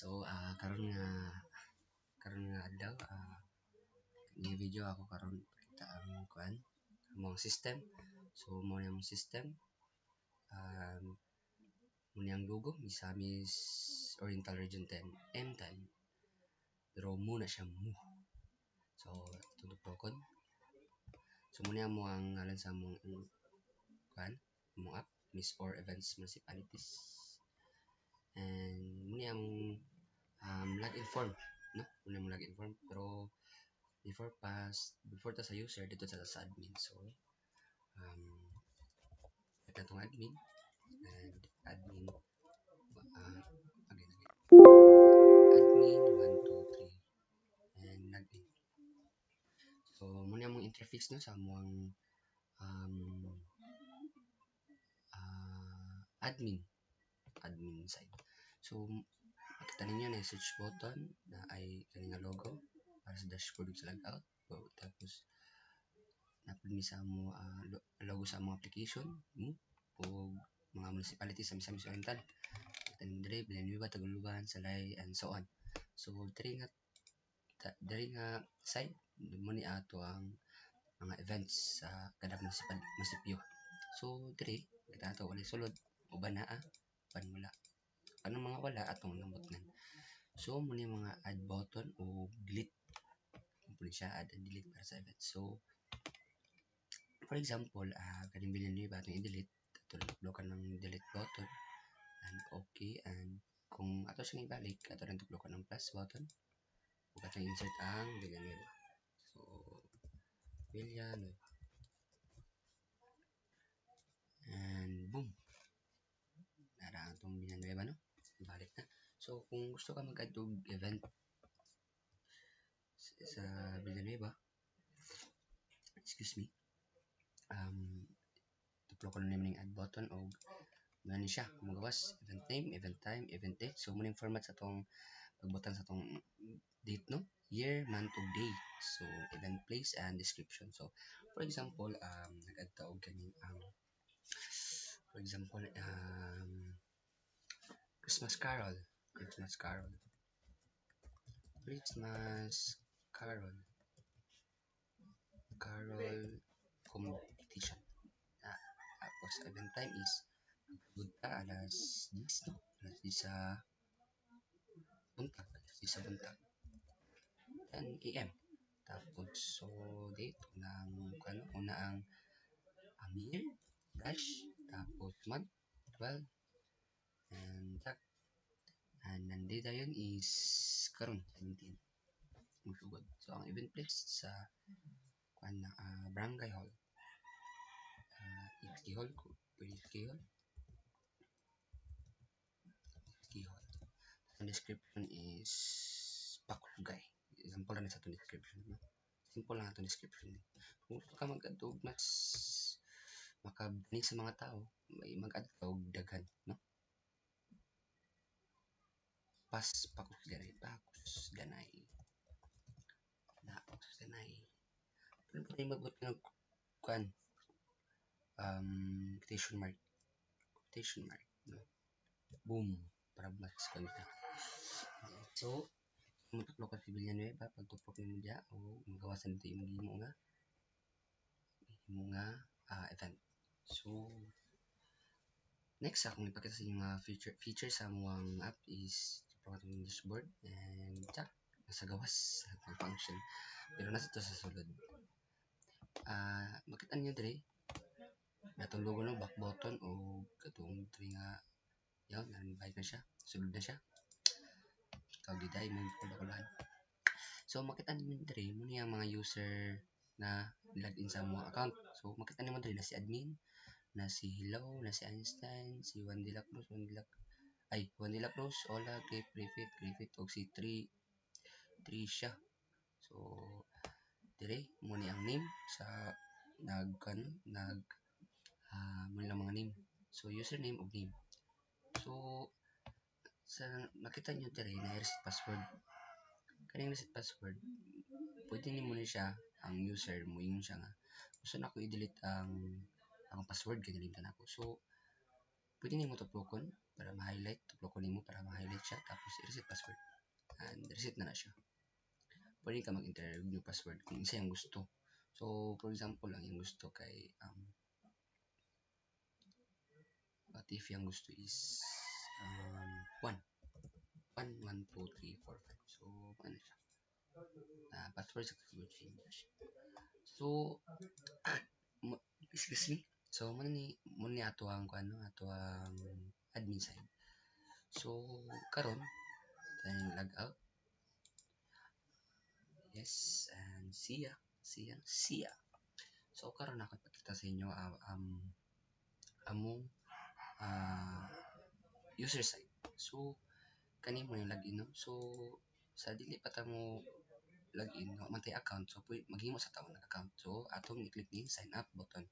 So karon nga adlaw ni video ako karon kita ang kuan among system. So mo ni among system mo ni ang logo Misamis Oriental Region 10 M10. Pero muna siya mo. So tutupokon. So mo ni amo ang ngalan sa among kuan among app Miss for Events Municipalities. And mo ni among login form, no? Muna mo login form pero before ta sa user dito sa admin. So ito tong admin and admin again admin 1 2 3 and login. So muna among interface no sa among admin side. So makita ninyo na search button na ay kani nga logo para sa dashboard sa logout. Tapos napili sa mo logo sa among application o mga municipalities sa Misamis Oriental. Kita ninyo dire Villanueva, Taguluban, Salay and so on. So dire nga side mo ni ato ang mga events sa kada munisipyo. So dire kita ato wala sulod uban naa pan wala anong mga wala atong nambutnan. So mo ni mga add button o delete mo siya add and delete para sa event. So for example kaning Villanueva atong i-delete ato tuplokan ng delete button and okay, and kung ato siya ibalik ato rin tuplokan ng plus button ug ato insert ang Villanueva. So Villanueva and boom, nara atong Villanueva no, balik na. So kung gusto ka mag-add og event sa Villanueva, excuse me, tuplo ko na naman yung add button o gani siya magawas event name, event time, event date. So muna yung format sa tong pagbutan sa tong date no, year, month ug day. So event place and description. So for example nag-add ta og kaning for example Christmas Carol Christmas Carol competition. Tapos event time is punta alas 10 no, alas 10 sa buntag, alas 10 sa buntag 10 AM. Tapos so date una ang year dash tapos month 12 and tag and nandito yun is karon 17 musugod. So ang event place sa barangay hall XK hall ko pwede XK hall. Ang description is Pakulugay. Example lang sa itong description no? Simple lang itong description. Kung gusto ka mag-add og mas makabani sa mga tao, may mag-add ka og daghan no? Pakus ganay pero pwede mag-add ng kuan quotation mark no? Boom para mas kanta. So matuplo ka si Villanueva pagtupok mo diya o magawasan dito yung gimo nga event. So next akong ipakita sa inyo nga feature sa among app is itong dashboard and tsak nasa gawas ang function pero nasa to sa sulod. Makita niyo dire natong logo no, back button o katong tre nga yun, na-invite na siya, sulod na siya. Ikaw giday mo kulakulan. So makita niyo dire mo niya mga user na login sa mga account. So makita niyo dire na si admin, na si Hello, na si Einstein, si Juan de la Cruz, Ola, Griffith, og si Trisha. So dire mo ni ang name sa mo lang mga name. So username ug name. So sa nakita nyo dire na reset password. Kaning reset password, pwede nimo ni siya ang user mo ingon siya nga gusto na ko i-delete ang password kay dilitan ako. So pwede nimo tuplokon para ma-highlight, tuplok ko nimo para ma-highlight siya tapos i-reset password. And reset na siya. Pwede ka mag-enter yung password kung isa yung gusto. So, for example lang yung gusto kay what if yung gusto is 1 1 1 2 3 4 5. So, ano siya? Password successful change. So, excuse me. So, muna ni ato ang ato ang admin side. So, karon tayong log out. Yes, and see ya. See ya. See ya. So, karon ako ipakita sa inyo among uh, user side. So, kani mo yung login no. So, sa dili pa ta mo login no, mantay account. So, maghimo sa taon ng account. So, atong i-click ni sign up button.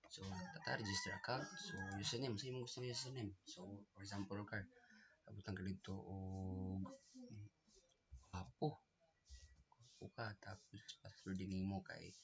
So, tata register account. So, username. So, yung gusto ng username. So, for example, card. Abutang ka dito o apo. Apo ka. Tapos, password din mo kay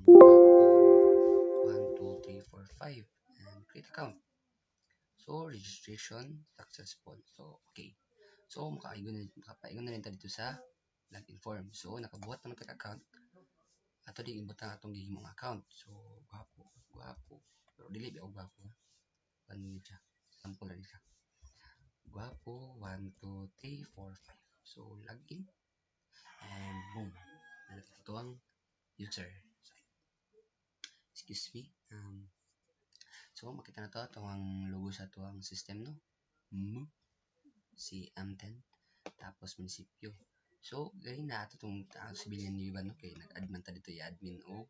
Wapo 1, 2, 3, 4, 5 and create account. So, registration successful. So, okay. So, makapaigon na rin tayo dito sa login form. So, nakabuhat naman tayo account. Ato di ibutang atong gihimong account. So, guwapo. Pero dili ba guwapo? Ano ni siya? Sample na siya. Guwapo 1, 2, 3, 4, 5. So, login. And boom. Ito ang user site. Excuse me. So, makita na to ang logo sa ito ang system, no? Si M10. Tapos, munisipyo. So, gani na ito itong civilian Viva, no? Kaya nag-add man ta dito i-admin o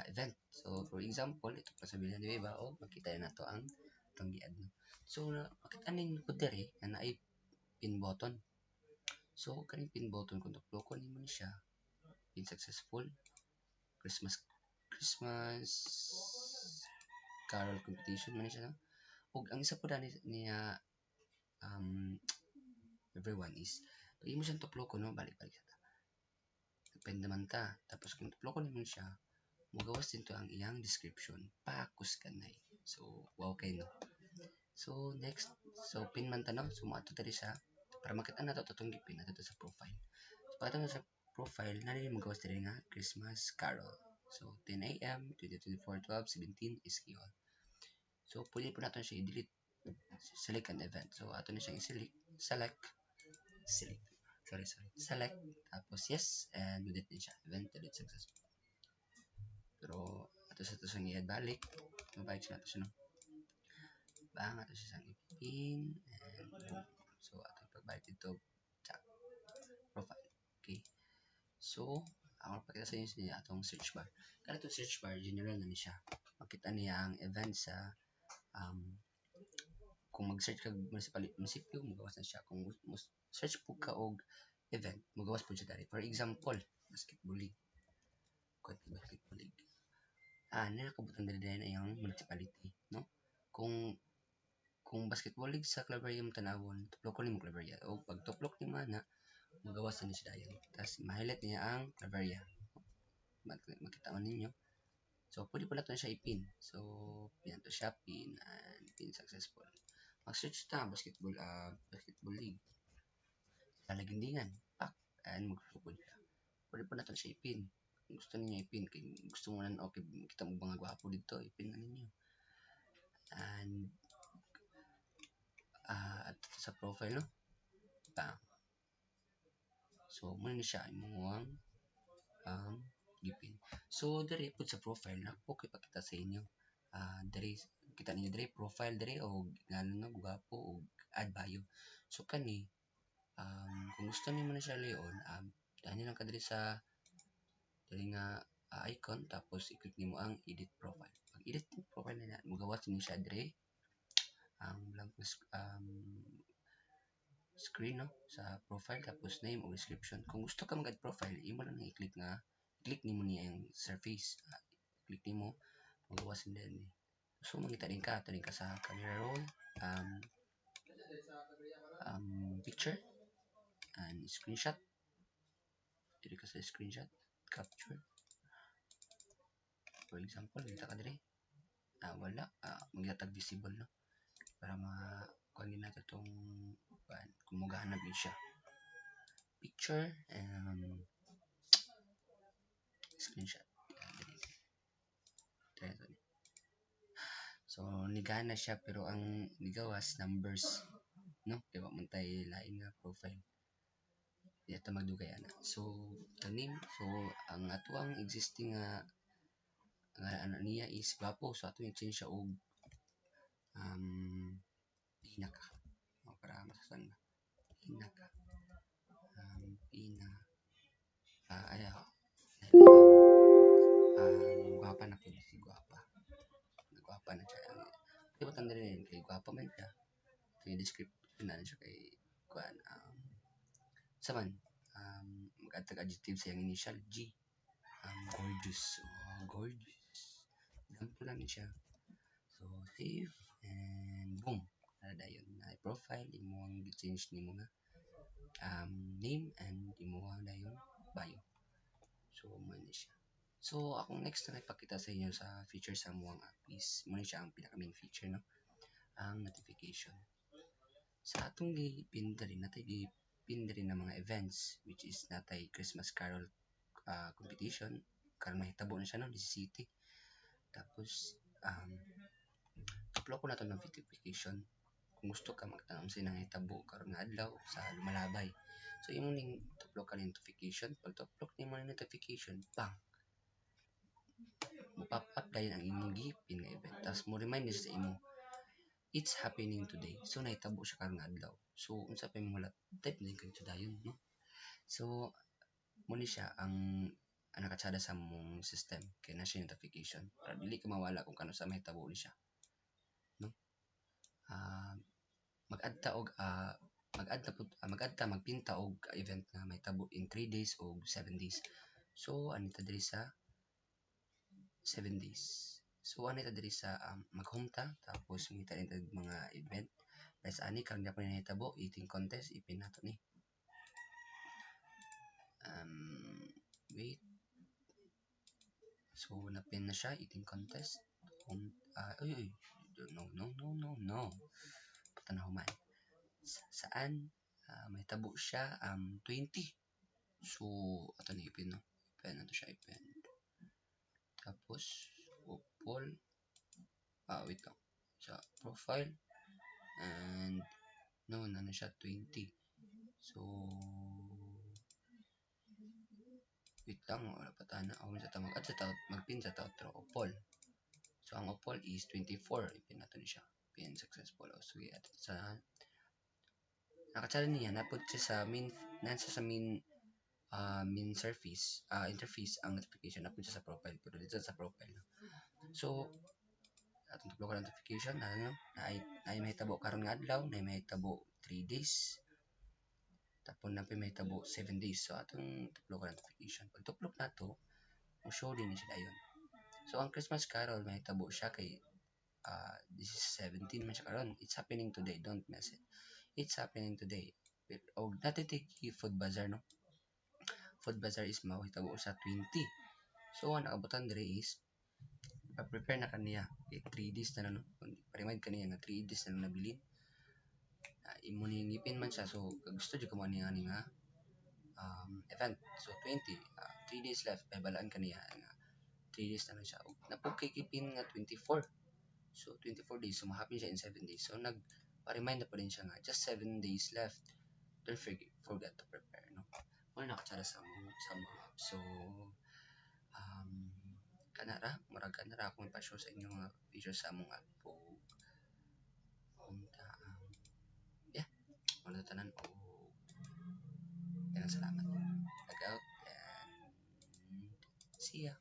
event. So, for example, ito pa sa civilian Viva, o makita na ito ang itong i-add, no? So, makita na ko dere na ay pin button. So, kaning pin button, kung tuplokon mo siya, pin successful, Christmas Carol competition man siya, no? Ug ang isa po niya everyone is pag mo siyang tuplokon, no, balik-balik siya. Depende naman ta. Tapos kung tuplokon mo siya, magawas din to ang iyang description. Pakus ka na eh. So, wow kayo, no? So, next. So, pin man ta, no? So, maato tali siya. Para makita na ito, itong gipin na ito sa profile. So, pagkita mo sa profile, narin magawas din nga Christmas Carol. So, 10 a.m., 2024, 12, 17 is yun. So, pwede po natin siya i-delete. Select an event. So, ato na siyang i-select. Select. Select. Tapos, yes. And delete din siya. Event delete successful. Pero, ato sa ito siyang i-add balik. Mabalik siya nato siya, no? Bang, ato siya siyang i-pin. And, boom. So, ato pagbalik dito. Check. Profile. Okay. So, ako pakita sa inyo sa atong search bar. Kaya itong search bar, general na ni siya. Makita niya ang event sa kung mag-search ka munisipyo, magawas na siya. Kung search po ka og event, magawas po siya dari. For example, basketball league. Basketball league. Nakabutan dali na yung municipality, no? Kung basketball league sa Claveria mo tanawon, tuplok ko ni mo Claveria. O pag tuplok ni mana, magawas na siya dayon. Tapos, ma-highlight niya ang Claveria. Makita man ninyo. So, pwede pala ito siya ipin. So, pin to siya, pin, and pin successful. Mag-search ta, basketball league. Lalagindingan, pak, and mag-support siya. Pwede pa natin siya ipin. Kung gusto niyo ipin, kung gusto mo na, okay, kita mo mga gwapo dito, ipin na ninyo. And, at sa profile, no? Bang. So, muna na siya, imuwang ipin. So, dari po sa profile, na po kayo pakita sa inyo. Dari, kita ninyo dari profile dari o gano'n no, gwapo o add bio. So, kani, kung gusto niyo man siya leon, dahil lang ka dari sa dari nga icon, tapos i-click nimo ang edit profile. Pag edit profile na yan, magawas niyo siya dari ang blank screen, no, sa profile, tapos name o description. Kung gusto ka mag-add profile, imo lang i-click nimo niya yung surface. I-click nimo, magawas din. So, mangita din ka sa camera roll, picture, and screenshot. Dili ka sa screenshot, capture. For example, dito ka dire. wala maglatag visible no para kunin natin itong kung magahanap yun siya picture and screenshot. So nigana siya pero ang nigawas numbers no kaya wa man tay lain nga profile ito magdugay ana. So the name, so ang atuang existing nga ano niya is gwapo, so ato yung change siya og pinaka para masasan ba pinaka pina ayaw gwapa na po si gwapa na siya di ba tanda rin kay gwapa man siya ito yung description na siya kay kuan saman mag-atag adjective sa yung initial G gorgeous gorgeous dampo lang siya so save and boom nada yun na profile imo ang change nimo nga name and imo ang dayon bio so man siya. So, akong next na ipakita sa inyo sa feature sa muang app is muna siya ang pinaka main feature no, ang notification. Sa atong gipinda rin natay gipinda rin ng mga events which is natay Christmas Carol competition karon mahitabo na siya no sa city. Tapos upload ko na to ng notification kung gusto ka magtanong sa nang hitabo karon nga adlaw sa lumalabay. So imo ning upload ka ng notification, pag upload nimo ng notification, bang mo-pop up dayon ang imong gihipin nga event tapos mo remind sa imo it's happening today so nahitabo siya karong adlaw so unsa pa imong type din kadto dayon no so mo ni siya ang nakatsada sa mong system kay na siya notification para dili ka mawala kung kano sa mahitabo ni siya no mag-adta og magpinta og event na mahitabo in 3 days o 7 days so anita diri sa 7 days. So ano ito diri sa maghumta tapos mita rin mga event. Plus ani kang dapat nahitabo eating contest ipin nato ni. Wait. So napin na siya eating contest. Uy. No. Patanaw man. Saan mahitabo siya 20. So ato ni ipin no. Ipin nato siya ipin. Tapos poll wait lang sa profile and no na siya 20 so wait lang wala pa tana sa tamag at sa magpin sa outro o poll so ang poll is 24 ipin nato ni siya pin successful so at sa nakatsara niya napod siya sa main surface interface ang notification napod siya sa profile pero dito sa profile so atong tuplo notification ano na ay mahitabo karon nga adlaw na mahitabo 3 days tapos na pa mahitabo 7 days so atong tuplo notification pag tuplok nato mo show din siya dayon so ang Christmas Carol mahitabo siya kay this is 17 man siya karon it's happening today don't miss it it's happening today o natitake food bazaar no food bazaar is mahitabo sa 20 so ang nakabutan diri is prepare na kaniya 3 days na no pa-remind kaniya nga 3 days na nabilin imo ning ngipin man siya so gusto jud ko mo nga event so 20 3 days left ay balaan kaniya nga 3 days na siya napog kay kipin nga 24 so 24 days so mahapin siya in 7 days so nag pa-remind na pa rin siya nga just 7 days left don't forget to prepare no wala nakatsara sa mga so kanara murag kanara akong ipashow sa inyo nga feature sa among app po unta yeah wala tanan o salamat log out and see ya